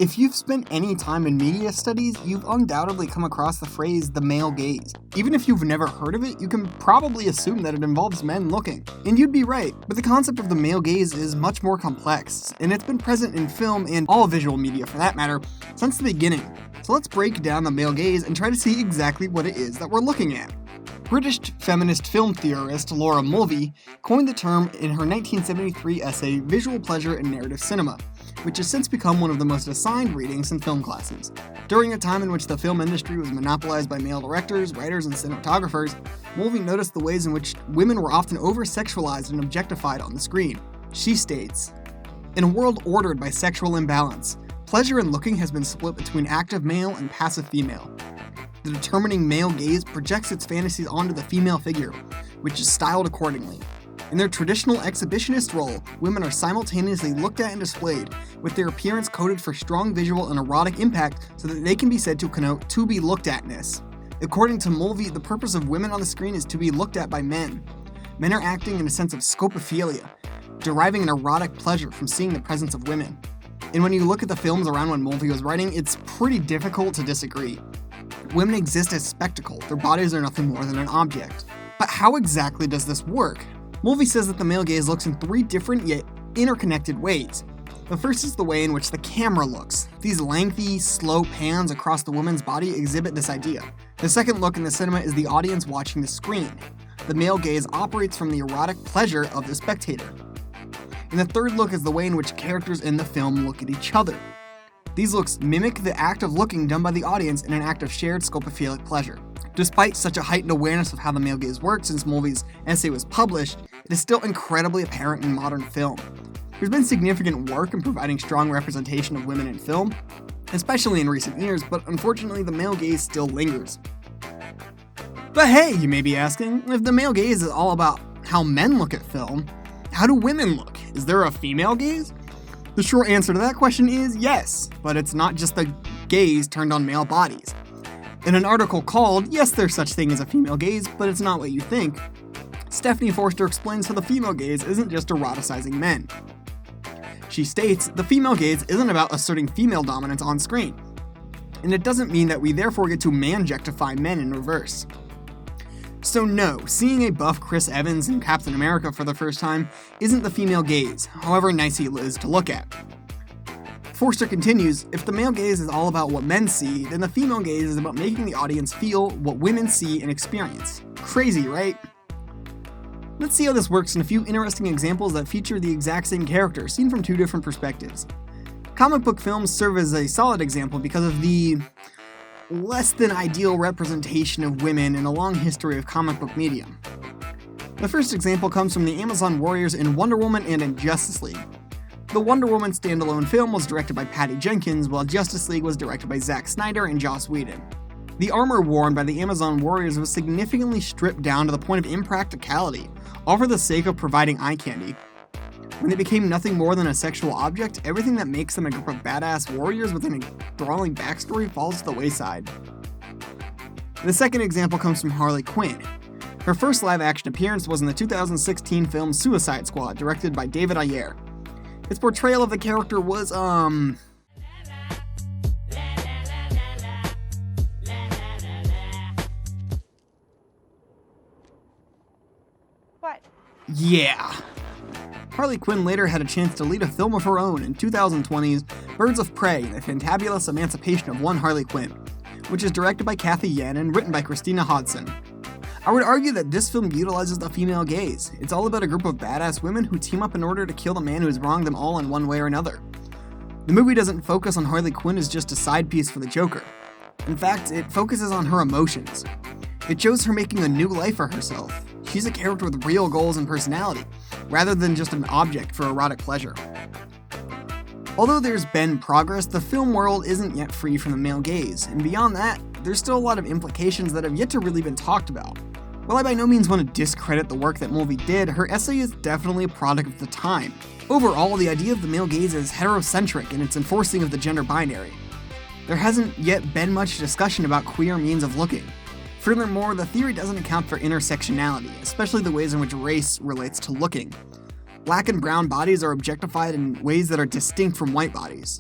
If you've spent any time in media studies, you've undoubtedly come across the phrase the male gaze. Even if you've never heard of it, you can probably assume that it involves men looking. And you'd be right, but the concept of the male gaze is much more complex, and it's been present in film and all visual media for that matter, since the beginning. So let's break down the male gaze and try to see exactly what it is that we're looking at. British feminist film theorist Laura Mulvey coined the term in her 1973 essay Visual Pleasure in Narrative Cinema, which has since become one of the most assigned readings in film classes. During a time in which the film industry was monopolized by male directors, writers, and cinematographers, Mulvey noticed the ways in which women were often over-sexualized and objectified on the screen. She states, "In a world ordered by sexual imbalance, pleasure in looking has been split between active male and passive female. The determining male gaze projects its fantasies onto the female figure, which is styled accordingly. In their traditional exhibitionist role, women are simultaneously looked at and displayed, with their appearance coded for strong visual and erotic impact so that they can be said to connote to-be-looked-atness. According to Mulvey, the purpose of women on the screen is to be looked at by men. Men are acting in a sense of scopophilia, deriving an erotic pleasure from seeing the presence of women." And when you look at the films around when Mulvey was writing, it's pretty difficult to disagree. Women exist as spectacle, their bodies are nothing more than an object. But how exactly does this work? Mulvey says that the male gaze looks in three different yet interconnected ways. The first is the way in which the camera looks. These lengthy, slow pans across the woman's body exhibit this idea. The second look in the cinema is the audience watching the screen. The male gaze operates from the erotic pleasure of the spectator. And the third look is the way in which characters in the film look at each other. These looks mimic the act of looking done by the audience in an act of shared scopophilic pleasure. Despite such a heightened awareness of how the male gaze works since Mulvey's essay was published, it is still incredibly apparent in modern film. There's been significant work in providing strong representation of women in film, especially in recent years, but unfortunately the male gaze still lingers. But hey, you may be asking, if the male gaze is all about how men look at film, how do women look? Is there a female gaze? The short answer to that question is yes, but it's not just the gaze turned on male bodies. In an article called "Yes, There's Such Thing as a Female Gaze, but It's Not What You Think," Stephanie Forster explains how the female gaze isn't just eroticizing men. She states, "The female gaze isn't about asserting female dominance on screen, and it doesn't mean that we therefore get to manjectify men in reverse." So no, seeing a buff Chris Evans in Captain America for the first time isn't the female gaze, however nice he is to look at. Forster continues, "If the male gaze is all about what men see, then the female gaze is about making the audience feel what women see and experience." Crazy, right? Let's see how this works in a few interesting examples that feature the exact same character, seen from two different perspectives. Comic book films serve as a solid example because of the less than ideal representation of women in a long history of comic book media. The first example comes from the Amazon warriors in Wonder Woman and in Justice League. The Wonder Woman standalone film was directed by Patty Jenkins, while Justice League was directed by Zack Snyder and Joss Whedon. The armor worn by the Amazon warriors was significantly stripped down to the point of impracticality, all for the sake of providing eye candy. When they became nothing more than a sexual object, everything that makes them a group of badass warriors with an enthralling backstory falls to the wayside. The second example comes from Harley Quinn. Her first live-action appearance was in the 2016 film Suicide Squad, directed by David Ayer. Its portrayal of the character was, What? Yeah. Harley Quinn later had a chance to lead a film of her own in 2020's Birds of Prey, The Fantabulous Emancipation of One Harley Quinn, which is directed by Kathy Yan and written by Christina Hodson. I would argue that this film utilizes the female gaze. It's all about a group of badass women who team up in order to kill the man who has wronged them all in one way or another. The movie doesn't focus on Harley Quinn as just a side piece for the Joker. In fact, it focuses on her emotions. It shows her making a new life for herself. She's a character with real goals and personality, rather than just an object for erotic pleasure. Although there's been progress, the film world isn't yet free from the male gaze, and beyond that, there's still a lot of implications that have yet to really been talked about. While I by no means want to discredit the work that Mulvey did, her essay is definitely a product of the time. Overall, the idea of the male gaze is heterocentric in its enforcing of the gender binary. There hasn't yet been much discussion about queer means of looking. Furthermore, the theory doesn't account for intersectionality, especially the ways in which race relates to looking. Black and brown bodies are objectified in ways that are distinct from white bodies.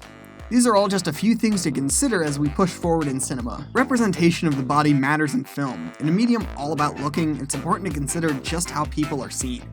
These are all just a few things to consider as we push forward in cinema. Representation of the body matters in film. In a medium all about looking, it's important to consider just how people are seen.